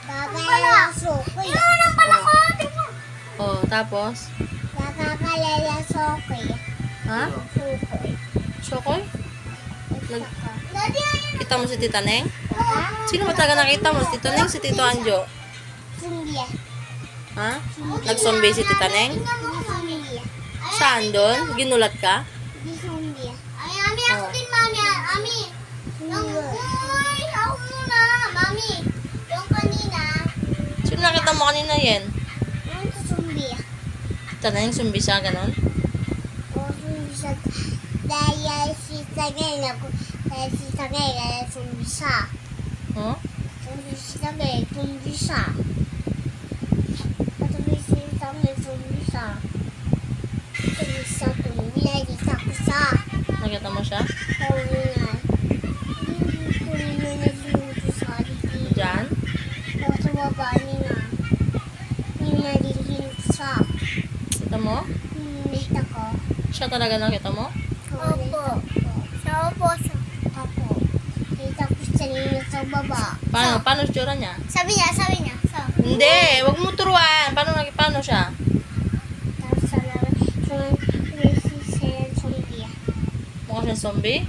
Kakala sukoy. Oh, tapos? Nakakalala sukoy. Ha? Sukoy. Shokoy? Daddy, ayun. Kita mo si Tita Neng? Ha? Sino ba talaga nakita mo? Si Tita Neng, si Tito Anjo? Sumbiya. Ha? Nag-zombie si Tita Neng? Sumbiya. Saan doon? Ginulat ka? Di sumbiya. Ay, Ami, ako din, Mami. Ami. Uy, ako muna. Mami, yung kanina. Sino nakita mo kanina yan? Ano sa sumbiya? Tita Neng, zombie siya, ganon? O sumbiya. Dahil si Tagay na si Tagay na sumbiya. Huh? Si Tagay, sumbiya. Patuloy si Tagay, sumbiya. Sumbiya, tumbiya, di saksa. Nakita mo siya? Diyan? Kita mo? Siya talaga nakita mo? Opo. Sa opo. Paano? Paano sura niya? Sabi niya. So, Hindi! Huwag mo turuan! Paano siya? Mukha siyang zombie?